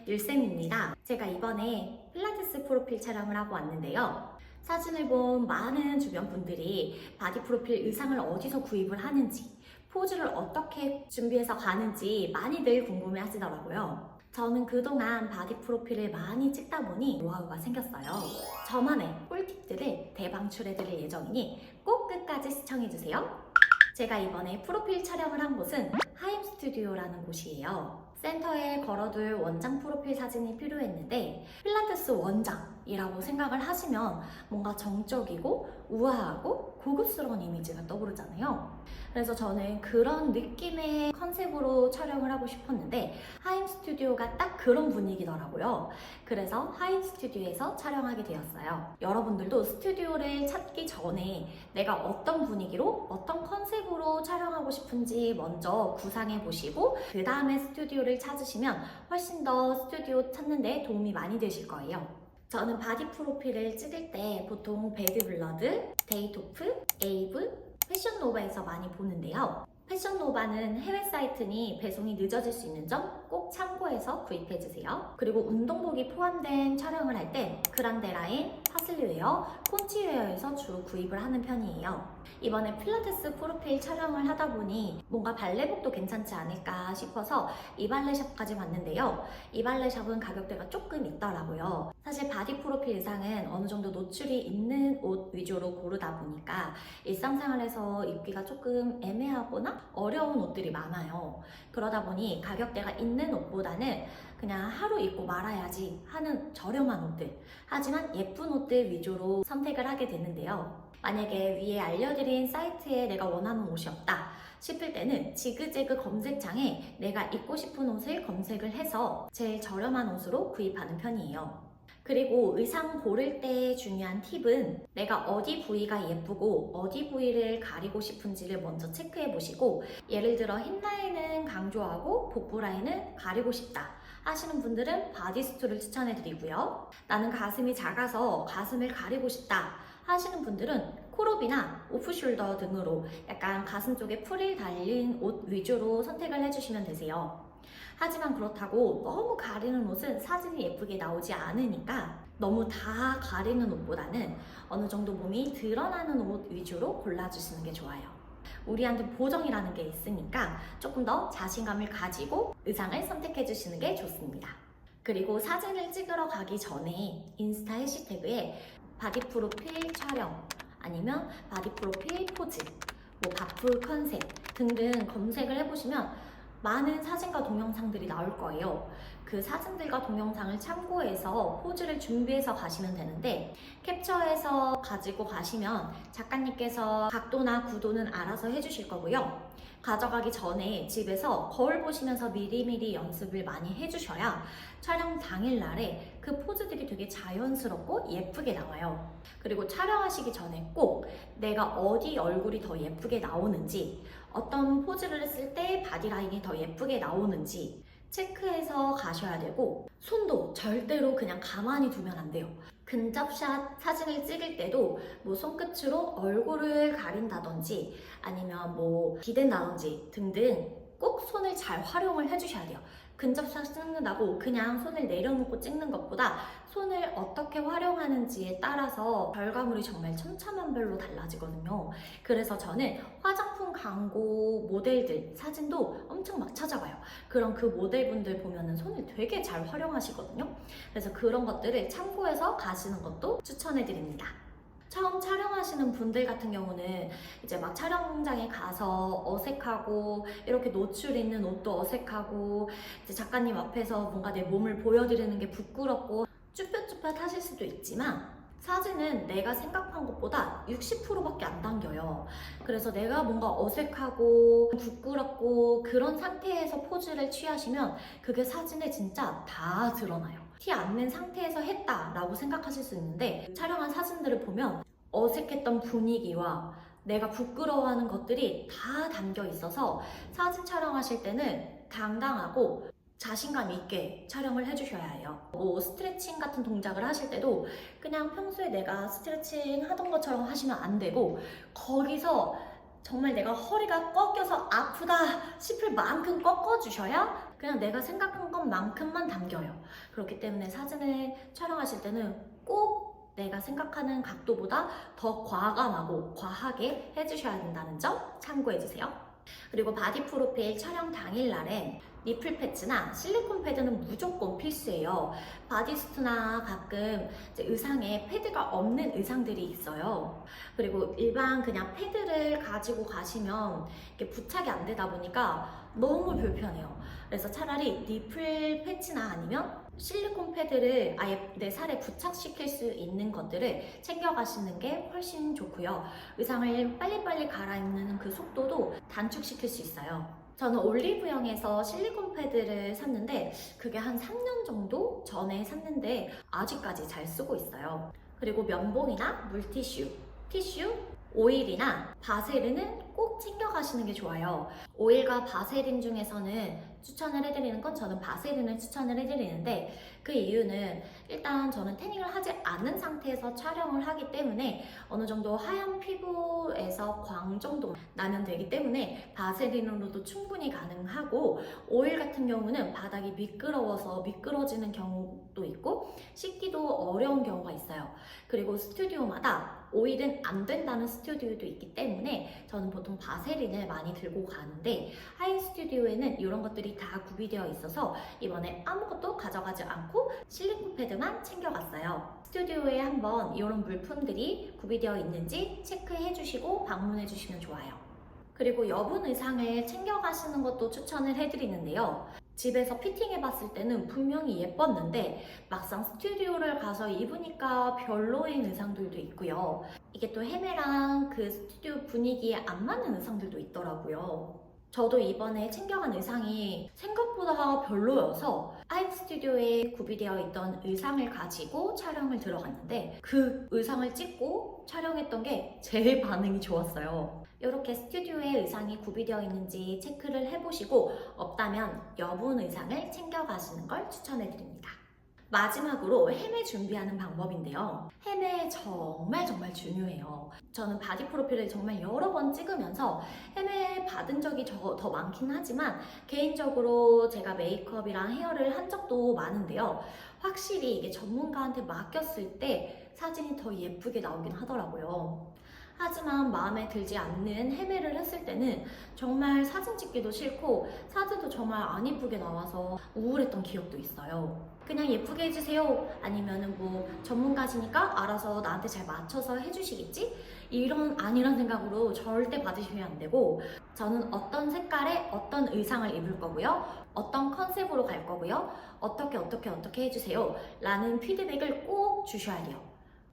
율쌤입니다. 제가 이번에 필라테스 프로필 촬영을 하고 왔는데요. 사진을 본 많은 주변 분들이 바디 프로필 의상을 어디서 구입을 하는지, 포즈를 어떻게 준비해서 가는지 많이들 궁금해 하시더라고요. 저는 그동안 바디 프로필을 많이 찍다 보니 노하우가 생겼어요. 저만의 꿀팁들을 대방출해 드릴 예정이니 꼭 끝까지 시청해주세요. 제가 이번에 프로필 촬영을 한 곳은 하임 스튜디오라는 곳이에요. 센터에 걸어둘 원장 프로필 사진이 필요했는데 필라테스 원장이라고 생각을 하시면 뭔가 정적이고 우아하고 고급스러운 이미지가 떠오르잖아요. 그래서 저는 그런 느낌의 컨셉으로 촬영을 하고 싶었는데 하임 스튜디오가 딱 그런 분위기더라고요. 그래서 하임 스튜디오에서 촬영하게 되었어요. 여러분들도 스튜디오를 찾기 전에 내가 어떤 분위기로 어떤 컨셉으로 촬영하고 싶은지 먼저 구상해 보시고 그 다음에 스튜디오를 찾으시면 훨씬 더 스튜디오 찾는 데 도움이 많이 되실 거예요. 저는 바디 프로필을 찍을 때 보통 배드블러드, 데이토프, 에이브, 패션노바에서 많이 보는데요. 패션노바는 해외 사이트니 배송이 늦어질 수 있는 점 꼭 참고해서 구입해주세요. 그리고 운동복이 포함된 촬영을 할 때 그랑데라인, 파슬리웨어, 콘치웨어에서 주로 구입을 하는 편이에요. 이번에 필라테스 프로필 촬영을 하다 보니 뭔가 발레복도 괜찮지 않을까 싶어서 이발레샵까지 왔는데요. 이발레샵은 가격대가 조금 있더라고요. 사실 바디 프로필 의상은 어느 정도 노출이 있는 옷 위주로 고르다 보니까 일상생활에서 입기가 조금 애매하거나 어려운 옷들이 많아요. 그러다 보니 가격대가 있는 옷보다는 그냥 하루 입고 말아야지 하는 저렴한 옷들, 하지만 예쁜 옷들 위주로 선택을 하게 되는데요. 만약에 위에 알려드린 사이트에 내가 원하는 옷이 없다 싶을 때는 지그재그 검색창에 내가 입고 싶은 옷을 검색을 해서 제일 저렴한 옷으로 구입하는 편이에요. 그리고 의상 고를 때 중요한 팁은 내가 어디 부위가 예쁘고 어디 부위를 가리고 싶은지를 먼저 체크해 보시고, 예를 들어 힙라인은 강조하고 복부 라인은 가리고 싶다 하시는 분들은 바디스투를 추천해 드리고요. 나는 가슴이 작아서 가슴을 가리고 싶다 하시는 분들은 크롭이나 오프숄더 등으로 약간 가슴 쪽에 풀이 달린 옷 위주로 선택을 해주시면 되세요. 하지만 그렇다고 너무 가리는 옷은 사진이 예쁘게 나오지 않으니까 너무 다 가리는 옷보다는 어느 정도 몸이 드러나는 옷 위주로 골라주시는 게 좋아요. 우리한테 보정이라는 게 있으니까 조금 더 자신감을 가지고 의상을 선택해 주시는 게 좋습니다. 그리고 사진을 찍으러 가기 전에 인스타 해시태그에 바디 프로필 촬영 아니면 바디 프로필 포즈, 뭐 바풀 컨셉 등등 검색을 해보시면 많은 사진과 동영상들이 나올 거예요. 그 사진들과 동영상을 참고해서 포즈를 준비해서 가시면 되는데, 캡처해서 가지고 가시면 작가님께서 각도나 구도는 알아서 해주실 거고요. 가져가기 전에 집에서 거울 보시면서 미리미리 연습을 많이 해주셔야 촬영 당일날에 그 포즈들이 되게 자연스럽고 예쁘게 나와요. 그리고 촬영하시기 전에 꼭 내가 어디 얼굴이 더 예쁘게 나오는지, 어떤 포즈를 했을 때 바디라인이 더 예쁘게 나오는지 체크해서 가셔야 되고, 손도 절대로 그냥 가만히 두면 안 돼요. 근접샷 사진을 찍을 때도 뭐 손끝으로 얼굴을 가린다든지 아니면 뭐 기댄다든지 등등 꼭 손을 잘 활용을 해주셔야 돼요. 근접샷 찍는다고 그냥 손을 내려놓고 찍는 것보다 손을 어떻게 활용하는지에 따라서 결과물이 정말 천차만별로 달라지거든요. 그래서 저는 화장품 광고 모델들 사진도 엄청 막 찾아봐요. 그럼 그 모델분들 보면은 손을 되게 잘 활용하시거든요. 그래서 그런 것들을 참고해서 가시는 것도 추천해드립니다. 처음 촬영하시는 분들 같은 경우는 이제 막 촬영장에 가서 어색하고 이렇게 노출 있는 옷도 어색하고 이제 작가님 앞에서 뭔가 내 몸을 보여드리는 게 부끄럽고 쭈뼛쭈뼛 하실 수도 있지만, 사진은 내가 생각한 것보다 60%밖에 안 당겨요. 그래서 내가 뭔가 어색하고 부끄럽고 그런 상태에서 포즈를 취하시면 그게 사진에 진짜 다 드러나요. 티 안 낸 상태에서 했다라고 생각하실 수 있는데, 촬영한 사진들을 보면 어색했던 분위기와 내가 부끄러워하는 것들이 다 담겨 있어서 사진 촬영하실 때는 당당하고 자신감 있게 촬영을 해주셔야 해요. 뭐 스트레칭 같은 동작을 하실 때도 그냥 평소에 내가 스트레칭 하던 것처럼 하시면 안 되고, 거기서 정말 내가 허리가 꺾여서 아프다 싶을 만큼 꺾어주셔야 그냥 내가 생각한 것만큼만 담겨요. 그렇기 때문에 사진을 촬영하실 때는 꼭 내가 생각하는 각도보다 더 과감하고 과하게 해주셔야 된다는 점 참고해주세요. 그리고 바디 프로필 촬영 당일날엔 니플 패치나 실리콘 패드는 무조건 필수예요. 바디수트나 가끔 이제 의상에 패드가 없는 의상들이 있어요. 그리고 일반 그냥 패드를 가지고 가시면 이렇게 부착이 안 되다 보니까 너무 불편해요. 그래서 차라리 니플 패치나 아니면 실리콘 패드를 아예 내 살에 부착시킬 수 있는 것들을 챙겨가시는 게 훨씬 좋고요. 의상을 빨리빨리 갈아입는 그 속도도 단축시킬 수 있어요. 저는 올리브영에서 실리콘 패드를 샀는데 그게 한 3년 정도 전에 샀는데 아직까지 잘 쓰고 있어요. 그리고 면봉이나 물티슈, 티슈, 오일이나 바세린은 꼭 챙겨가시는 게 좋아요. 오일과 바세린 중에서는 추천을 해드리는 건 저는 바세린을 추천을 해드리는데 그 이유는 일단 저는 태닝을 하지 않은 상태에서 촬영을 하기 때문에 어느 정도 하얀 피부에서 광 정도 나면 되기 때문에 바세린으로도 충분히 가능하고 오일 같은 경우는 바닥이 미끄러워서 미끄러지는 경우도 있고 씻기도 어려운 경우가 있어요. 그리고 스튜디오마다 오일은 안 된다는 스튜디오도 있기 때문에 저는 보통 바세린을 많이 들고 가는데 하이 스튜디오에는 이런 것들이 다 구비되어 있어서 이번에 아무것도 가져가지 않고 실리콘 패드만 챙겨갔어요. 스튜디오에 한번 이런 물품들이 구비되어 있는지 체크해 주시고 방문해 주시면 좋아요. 그리고 여분 의상을 챙겨가시는 것도 추천을 해드리는데요. 집에서 피팅해봤을 때는 분명히 예뻤는데 막상 스튜디오를 가서 입으니까 별로인 의상들도 있고요. 이게 또 헤매랑 그 스튜디오 분위기에 안 맞는 의상들도 있더라고요. 저도 이번에 챙겨간 의상이 생각보다 별로여서 하이 스튜디오에 구비되어 있던 의상을 가지고 촬영을 들어갔는데 그 의상을 찍고 촬영했던 게 제일 반응이 좋았어요. 이렇게 스튜디오에 의상이 구비되어 있는지 체크를 해보시고 없다면 여분 의상을 챙겨가시는 걸 추천해드립니다. 마지막으로 헤매 준비하는 방법인데요. 헤매 정말 중요해요. 저는 바디 프로필을 정말 여러 번 찍으면서 헤매 받은 적이 더 많긴 하지만 개인적으로 제가 메이크업이랑 헤어를 한 적도 많은데요. 확실히 이게 전문가한테 맡겼을 때 사진이 더 예쁘게 나오긴 하더라고요. 하지만 마음에 들지 않는 헤매를 했을 때는 정말 사진 찍기도 싫고 사진도 정말 안 예쁘게 나와서 우울했던 기억도 있어요. 그냥 예쁘게 해주세요 아니면은 뭐 전문가시니까 알아서 나한테 잘 맞춰서 해주시겠지? 아니란 생각으로 절대 받으시면 안 되고 저는 어떤 색깔의 어떤 의상을 입을 거고요 어떤 컨셉으로 갈 거고요 어떻게 해주세요 라는 피드백을 꼭 주셔야 돼요.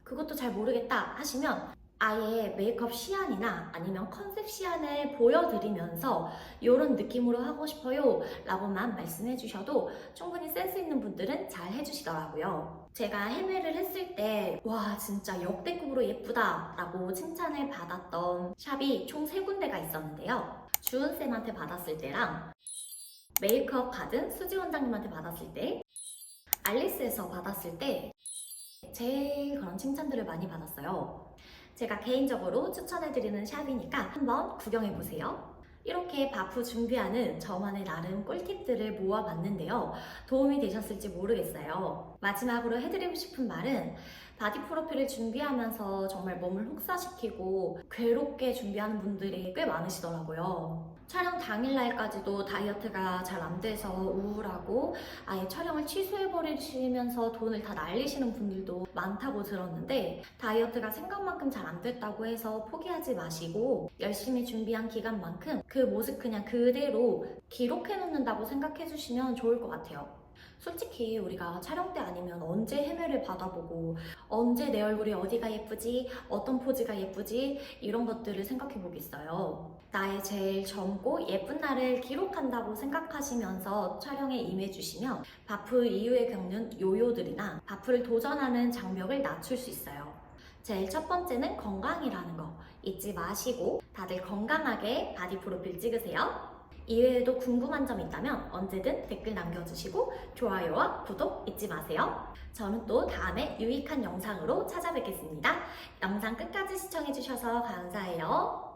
그것도 잘 모르겠다 하시면 아예 메이크업 시안이나 아니면 컨셉 시안을 보여드리면서 이런 느낌으로 하고 싶어요 라고만 말씀해 주셔도 충분히 센스 있는 분들은 잘 해주시더라고요. 제가 헤매를 했을 때 와 진짜 역대급으로 예쁘다 라고 칭찬을 받았던 샵이 총 3군데가 있었는데요. 주은쌤한테 받았을 때랑 메이크업 가든 수지 원장님한테 받았을 때 알리스에서 받았을 때 제일 그런 칭찬들을 많이 받았어요. 제가 개인적으로 추천해드리는 샵이니까 한번 구경해보세요. 이렇게 바프 준비하는 저만의 나름 꿀팁들을 모아봤는데요. 도움이 되셨을지 모르겠어요. 마지막으로 해드리고 싶은 말은 바디 프로필을 준비하면서 정말 몸을 혹사시키고 괴롭게 준비하는 분들이 꽤 많으시더라고요. 촬영 당일날까지도 다이어트가 잘 안 돼서 우울하고 아예 촬영을 취소해버리시면서 돈을 다 날리시는 분들도 많다고 들었는데 다이어트가 생각만큼 잘 안 됐다고 해서 포기하지 마시고 열심히 준비한 기간만큼 그 모습 그냥 그대로 기록해 놓는다고 생각해 주시면 좋을 것 같아요. 솔직히 우리가 촬영 때 아니면 언제 헤매를 받아보고 언제 내 얼굴이 어디가 예쁘지 어떤 포즈가 예쁘지 이런 것들을 생각해 보겠어요. 나의 제일 젊고 예쁜 날을 기록한다고 생각하시면서 촬영에 임해주시면 바프 이후에 겪는 요요들이나 바프를 도전하는 장벽을 낮출 수 있어요. 제일 첫 번째는 건강이라는 거 잊지 마시고 다들 건강하게 바디 프로필 찍으세요. 이외에도 궁금한 점 있다면 언제든 댓글 남겨주시고 좋아요와 구독 잊지 마세요. 저는 또 다음에 유익한 영상으로 찾아뵙겠습니다. 영상 끝까지 시청해주셔서 감사해요.